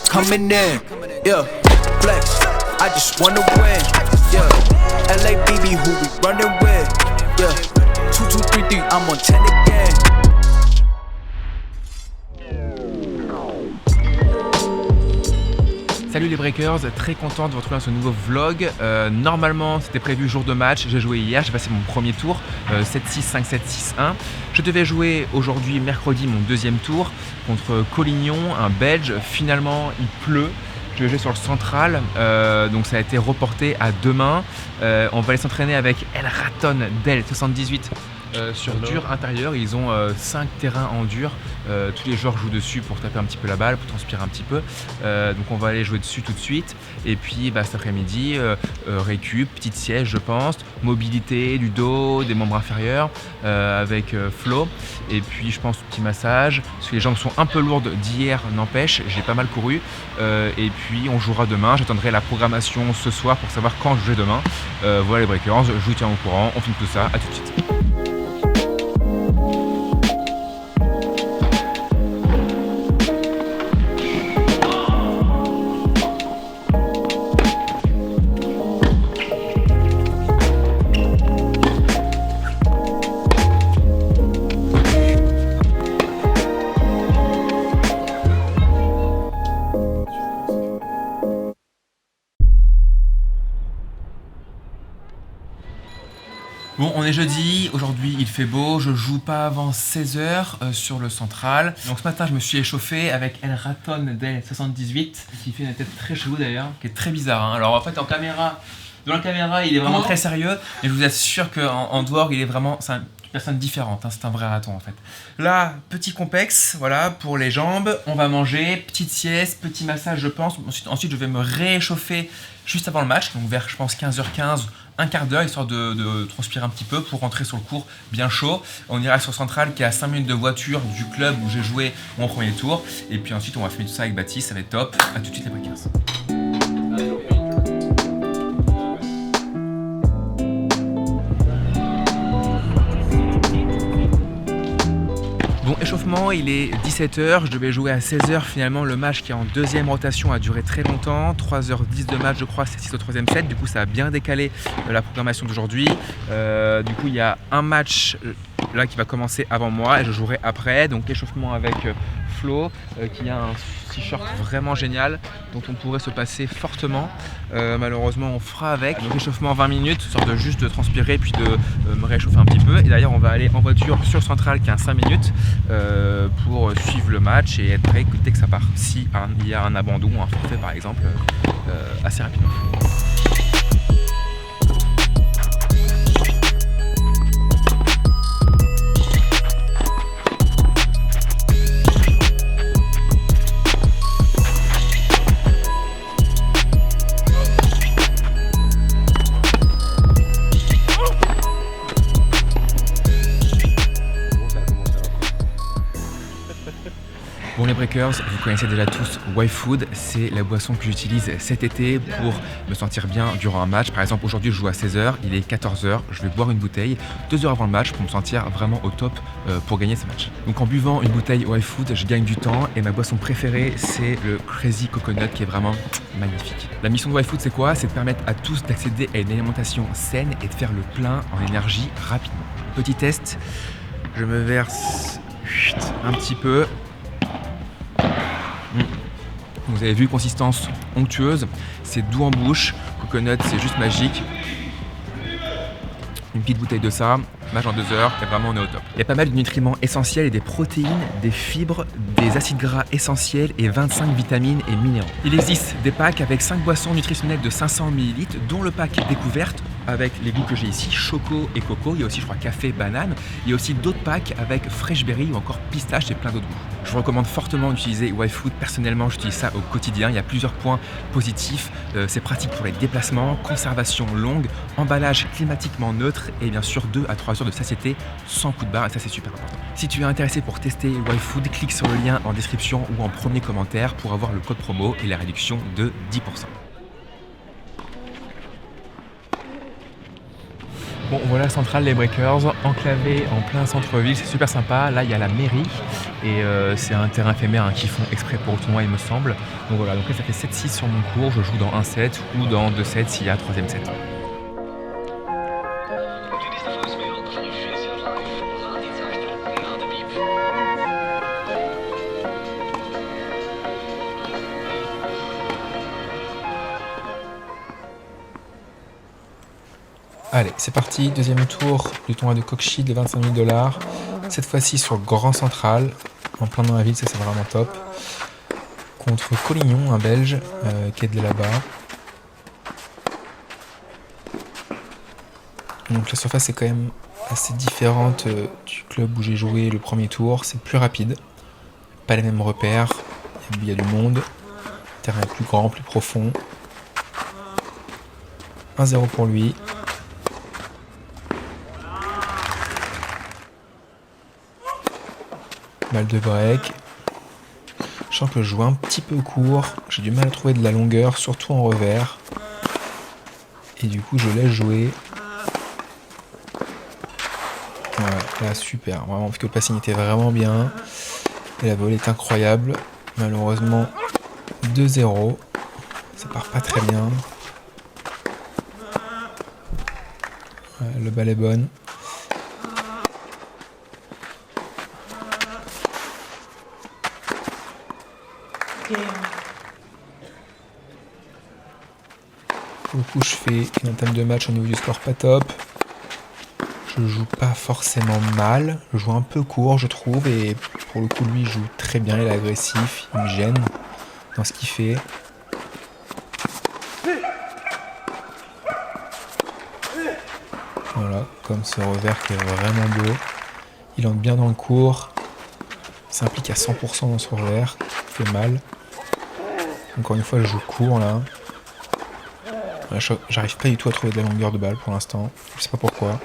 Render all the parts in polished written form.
Coming in, yeah, flex. I just wanna win, yeah. LABB, who we running with, yeah. 2, 2, 3, 3, I'm on 10 again. Salut les Breakers, très content de vous retrouver dans ce nouveau vlog. Normalement c'était prévu jour de match, j'ai joué hier, j'ai passé mon premier tour, 7-6, 5-7, 6-1. Je devais jouer aujourd'hui mercredi mon deuxième tour contre Collignon, un Belge. Finalement il pleut, je vais jouer sur le central, donc ça a été reporté à demain. On va aller s'entraîner avec El Raton Del 78. Sur dur intérieur, ils ont 5 terrains en dur. Tous les joueurs jouent dessus pour taper un petit peu la balle, pour transpirer un petit peu. Donc on va aller jouer dessus tout de suite. Et puis cet après-midi, récup, petite siège je pense, mobilité du dos, des membres inférieurs avec Flo. Et puis je pense petit massage, parce que les jambes sont un peu lourdes d'hier, n'empêche, j'ai pas mal couru. Et puis on jouera demain, j'attendrai la programmation ce soir pour savoir quand je jouerai demain. Voilà les Breakers, je vous tiens au courant, on filme tout ça, à tout de suite. Bon, on est jeudi, aujourd'hui il fait beau, je joue pas avant 16h sur le central. Donc ce matin je me suis échauffé avec El Raton Del 78, qui fait une tête très chelou d'ailleurs, qui est très bizarre. Hein. Alors en fait dans la caméra il est vraiment très sérieux, mais je vous assure qu'en dehors il est vraiment, c'est une personne différente, hein. C'est un vrai raton en fait. Là, petit complexe, voilà, pour les jambes, on va manger, petite sieste, petit massage je pense. Ensuite je vais me réchauffer juste avant le match, donc vers je pense 15h15, un quart d'heure, histoire de transpirer un petit peu pour rentrer sur le court bien chaud. On ira sur Central qui est à 5 minutes de voiture du club où j'ai joué mon premier tour. Et puis ensuite on va filmer tout ça avec Baptiste, ça va être top. A tout de suite les Breakers. Bon, échauffement, il est 17h, je devais jouer à 16h. Finalement, le match qui est en deuxième rotation a duré très longtemps. 3h10 de match, je crois, c'est 6 au troisième set. Du coup, ça a bien décalé la programmation d'aujourd'hui. Du coup, il y a un match là qui va commencer avant moi et je jouerai après. Donc, échauffement avec Flo, qui a un t-shirt vraiment génial dont on pourrait se passer fortement. Malheureusement, on fera avec. Donc, échauffement 20 minutes, sorte de juste de transpirer puis de me réchauffer un petit peu. Et d'ailleurs, on va aller en voiture sur le central qui a 5 minutes pour suivre le match et être prêt dès que ça part. Si il y a un abandon ou un forfait par exemple, assez rapidement. Bon les Breakers, vous connaissez déjà tous YFood, c'est la boisson que j'utilise cet été pour me sentir bien durant un match. Par exemple aujourd'hui je joue à 16h, il est 14h, je vais boire une bouteille 2 heures avant le match pour me sentir vraiment au top pour gagner ce match. Donc en buvant une bouteille YFood, je gagne du temps et ma boisson préférée c'est le Crazy Coconut qui est vraiment magnifique. La mission de YFood c'est quoi? C'est de permettre à tous d'accéder à une alimentation saine et de faire le plein en énergie rapidement. Petit test, je me verse un petit peu. Vous avez vu, consistance onctueuse, c'est doux en bouche, coconut c'est juste magique. Une petite bouteille de ça, match en 2 heures, et vraiment on est au top. Il y a pas mal de nutriments essentiels et des protéines, des fibres, des acides gras essentiels et 25 vitamines et minéraux. Il existe des packs avec 5 boissons nutritionnelles de 500 ml, dont le pack découverte avec les goûts que j'ai ici, choco et coco. Il y a aussi je crois café, banane. Il y a aussi d'autres packs avec fresh berry ou encore pistache et plein d'autres goûts. Je vous recommande fortement d'utiliser YFood. Personnellement, j'utilise ça au quotidien. Il y a plusieurs points positifs. C'est pratique pour les déplacements, conservation longue, emballage climatiquement neutre et bien sûr 2 à 3 heures de satiété sans coup de barre. Et ça, c'est super important. Si tu es intéressé pour tester YFood, clique sur le lien en description ou en premier commentaire pour avoir le code promo et la réduction de 10%. Bon, voilà Centrale, les Breakers, enclavé en plein centre-ville, c'est super sympa. Là, il y a la mairie et c'est un terrain éphémère hein, qu'ils font exprès pour le tournoi, il me semble. Donc voilà, donc là, ça fait 7-6 sur mon cours. Je joue dans un set ou dans 2 sets s'il y a un troisième set. Allez, c'est parti, deuxième tour du tournoi de Kokshy de 25 000 $. Cette fois-ci sur Grand Central, en plein dans la ville, ça c'est vraiment top. Contre Collignon, un Belge, qui est de là-bas. Donc la surface est quand même assez différente du club où j'ai joué le premier tour. C'est plus rapide, pas les mêmes repères, il y a du monde. Le terrain est plus grand, plus profond. 1-0 pour lui. Balle de break. Je sens que je joue un petit peu court. J'ai du mal à trouver de la longueur, surtout en revers. Et du coup, je laisse jouer. Ouais, là, super. Vraiment, parce que le passing était vraiment bien. Et la volée est incroyable. Malheureusement, 2-0. Ça part pas très bien. Ouais, le balle est bonne. Pour le coup, je fais une entame de match au niveau du score pas top. Je joue pas forcément mal. Je joue un peu court, je trouve. Et pour le coup, lui, il joue très bien. Il est agressif. Il me gêne dans ce qu'il fait. Voilà, comme ce revers qui est vraiment beau. Il entre bien dans le court. Il s'implique à 100% dans ce revers. Il fait mal. Encore une fois, je joue court là. J'arrive pas du tout à trouver de la longueur de balle pour l'instant. Je sais pas pourquoi.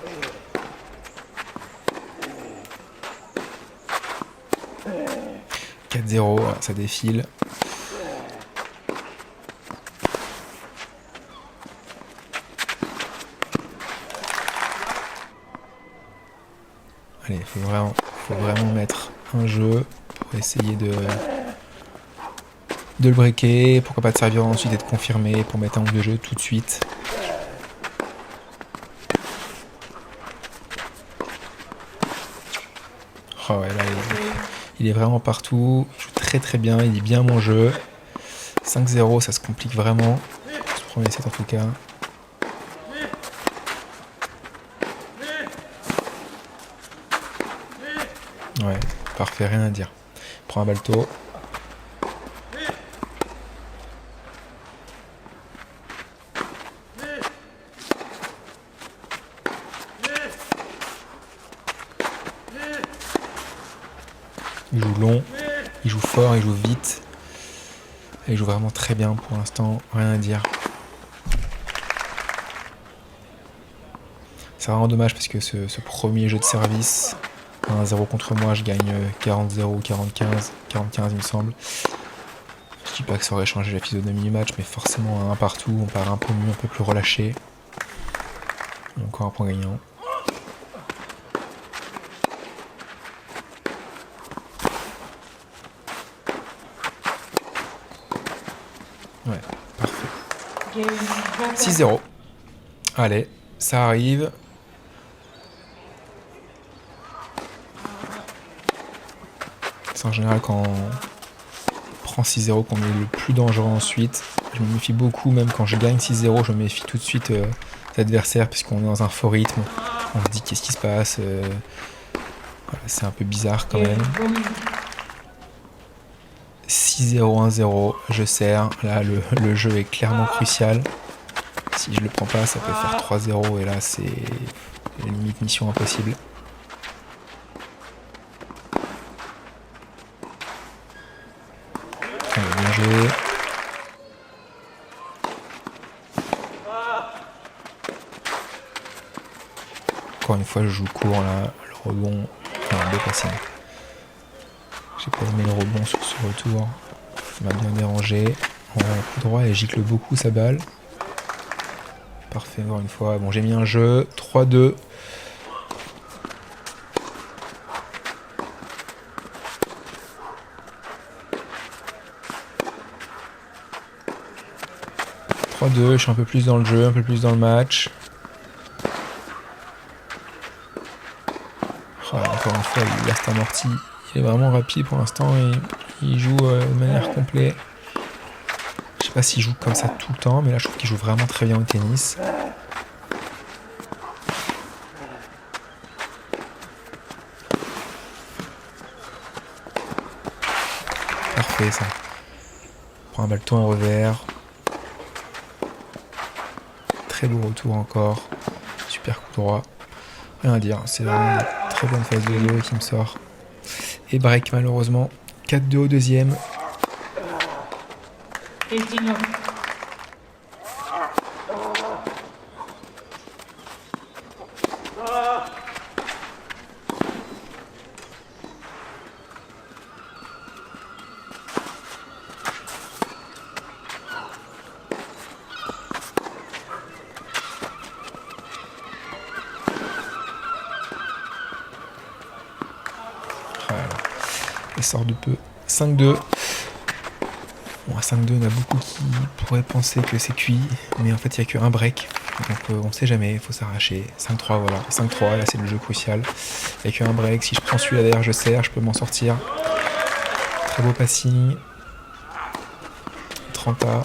« 4-0, ça défile. Allez, faut vraiment mettre un jeu pour essayer de le breaker, pourquoi pas de servir ensuite et de confirmer pour mettre un ou deux jeux tout de suite. Oh ouais, là il est vraiment partout, il joue très très bien, il lit bien mon jeu. 5-0, ça se complique vraiment, ce premier set en tout cas. Ouais, parfait, rien à dire. Prends un balto. Il joue long, il joue fort, il joue vite. Et il joue vraiment très bien pour l'instant, rien à dire. C'est vraiment dommage parce que ce premier jeu de service, 1-0 contre moi, je gagne 40-0 ou 45 il me semble. Je dis pas que ça aurait changé la physionomie du match, mais forcément un partout, on part un peu mieux, un peu plus relâché. Et encore un point gagnant. Ouais, parfait. 6-0. Allez, ça arrive. C'est en général quand on prend 6-0 qu'on est le plus dangereux ensuite. Je me méfie beaucoup, même quand je gagne 6-0, je me méfie tout de suite de l'adversaire puisqu'on est dans un faux rythme. On se dit qu'est-ce qui se passe. Voilà, c'est un peu bizarre quand même. 6-0, 1-0, je sers. Là, le jeu est clairement crucial. Si je le prends pas, ça peut faire 3-0 et là, c'est limite mission impossible. Allez, bien joué. Encore une fois, je joue court là. Le rebond, enfin, dépassé. J'ai pas aimé le rebond sur ce retour. Ça m'a bien dérangé. En coup droit, elle gicle beaucoup sa balle. parfait encore une fois. Bon, j'ai mis un jeu, 3-2. Je suis un peu plus dans le jeu, un peu plus dans le match. Oh, encore une fois, il reste amorti. Il est vraiment rapide pour l'instant et il joue de manière complète. Je sais pas s'il joue comme ça tout le temps, mais là je trouve qu'il joue vraiment très bien au tennis. Parfait ça. Prend un ballon en revers. Très beau retour encore. Super coup droit. Rien à dire. C'est vraiment une très bonne phase de dos qui me sort. Et break malheureusement. 4-2 au deuxième. Il sort de peu. 5-2. Bon, à 5-2, on a beaucoup qui pourraient penser que c'est cuit, mais en fait, il n'y a qu'un break. Donc, on ne sait jamais, il faut s'arracher. 5-3, voilà. 5-3, là, c'est le jeu crucial. Il n'y a qu'un break. Si je prends celui-là derrière, je serre, je peux m'en sortir. Très beau passing. 30A.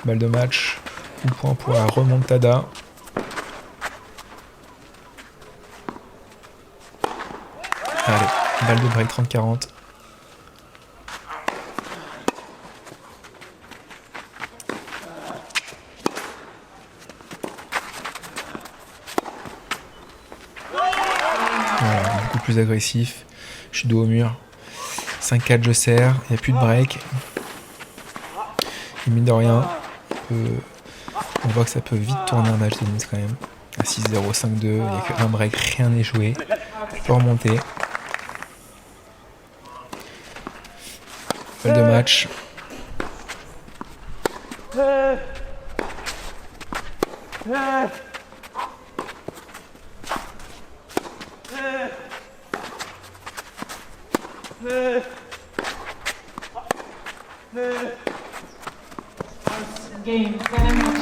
Balle de match. Coup de point pour la remontada. Allez, balle de break 30-40. Voilà, beaucoup plus agressif. Je suis dos au mur. 5-4, je serre. Il n'y a plus de break. Et mine de rien, on voit que ça peut vite tourner un match de tennis quand même. À 6-0, 5-2, il n'y a qu'un break, rien n'est joué. Il faut remonter. Balle de match. Game, very much.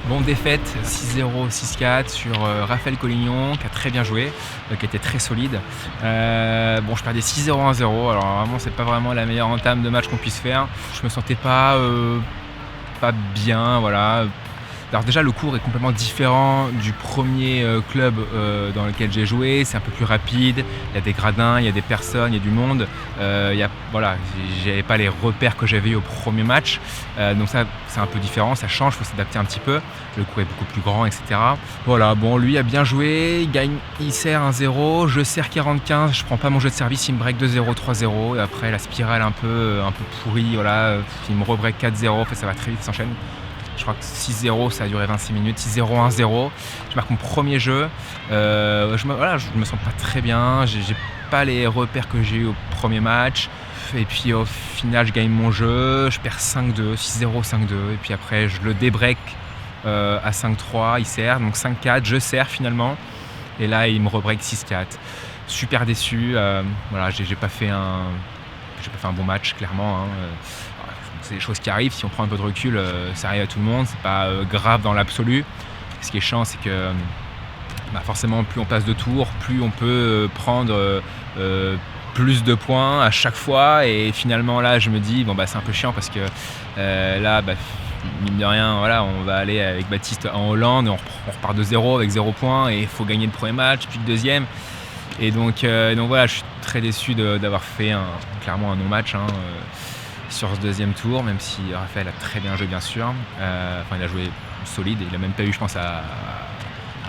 Bon, défaite 6-0, 6-4 sur Raphaël Collignon qui a très bien joué, qui était très solide. Bon, je perdais 6-0, 1-0, alors vraiment c'est pas vraiment la meilleure entame de match qu'on puisse faire. Je me sentais pas bien, voilà. Alors déjà le cours est complètement différent du premier club dans lequel j'ai joué, c'est un peu plus rapide, il y a des gradins, il y a des personnes, il y a du monde, voilà, j'avais pas les repères que j'avais eu au premier match, donc ça c'est un peu différent, ça change, il faut s'adapter un petit peu, le cours est beaucoup plus grand, etc. Voilà, bon lui a bien joué, il sert 1-0, je sers 45, je prends pas mon jeu de service, il me break 2-0, 3-0, et après la spirale un peu pourrie, voilà, il me rebreak 4-0, en fait, ça va très vite, ça s'enchaîne. Je crois que 6-0, ça a duré 26 minutes. 6-0, 1-0. Je marque mon premier jeu. Je me sens pas très bien. J'ai pas les repères que j'ai eu au premier match. Et puis au final, je gagne mon jeu. Je perds 5-2, 6-0, 5-2. Et puis après, je le débreak à 5-3. Il sert. Donc 5-4, je sers finalement. Et là, il me rebreak 6-4. Super déçu. Voilà, j'ai pas fait un bon match, clairement. C'est des choses qui arrivent, si on prend un peu de recul, ça arrive à tout le monde, c'est pas grave dans l'absolu. Ce qui est chiant, c'est que forcément, plus on passe de tours, plus on peut prendre plus de points à chaque fois. Et finalement, là, je me dis, c'est un peu chiant parce que là, mine de rien, voilà, on va aller avec Baptiste en Hollande et on repart de 0 avec 0 points et il faut gagner le premier match, puis le deuxième. Et donc voilà, je suis très déçu d'avoir fait clairement un non-match. Sur ce deuxième tour, même si Raphaël a très bien joué bien sûr, il a joué solide et il n'a même pas eu je pense à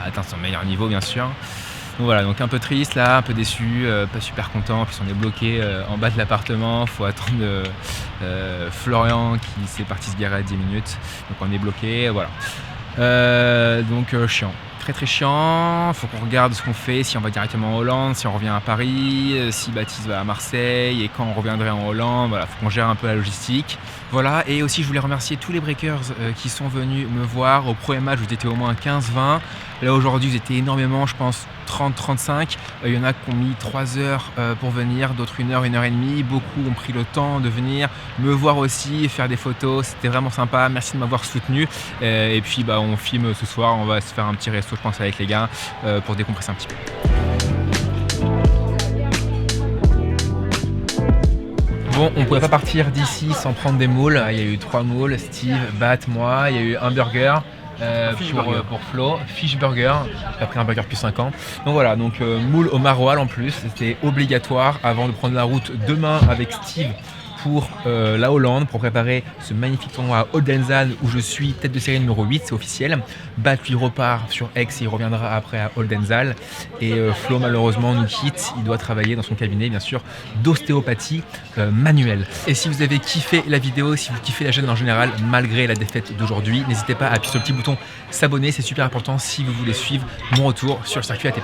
atteindre son meilleur niveau bien sûr. Donc voilà, donc un peu triste là, un peu déçu, pas super content, puis on est bloqué en bas de l'appartement, faut attendre Florian qui s'est parti se garer à 10 minutes, donc on est bloqué, voilà. Donc chiant, très chiant, faut qu'on regarde ce qu'on fait, si on va directement en Hollande, si on revient à Paris, si Baptiste va à Marseille et quand on reviendrait en Hollande, voilà, faut qu'on gère un peu la logistique. Voilà, et aussi je voulais remercier tous les breakers qui sont venus me voir. Au premier match, vous étiez au moins 15-20. Là aujourd'hui, vous étiez énormément, je pense 30-35. Il y en a qui ont mis 3 heures pour venir, d'autres 1 heure, 1 heure et demie. Beaucoup ont pris le temps de venir me voir aussi, faire des photos. C'était vraiment sympa. Merci de m'avoir soutenu. Et puis on filme ce soir. On va se faire un petit resto, je pense, avec les gars pour décompresser un petit peu. Bon, on pouvait pas partir d'ici sans prendre des moules. Il y a eu 3 moules, Steve, Bat, moi. Il y a eu un burger pour Flo, fish burger. J'ai pris un burger depuis 5 ans. Donc voilà, moule au maroilles en plus. C'était obligatoire avant de prendre la route demain avec Steve pour la Hollande, pour préparer ce magnifique tournoi à Oldenzal où je suis tête de série numéro 8, c'est officiel. Bat lui repart sur Aix et il reviendra après à Oldenzal. Et Flo malheureusement nous quitte, il doit travailler dans son cabinet bien sûr d'ostéopathie manuelle. Et si vous avez kiffé la vidéo, si vous kiffez la chaîne en général malgré la défaite d'aujourd'hui, n'hésitez pas à appuyer sur le petit bouton s'abonner, c'est super important si vous voulez suivre mon retour sur le circuit ATP.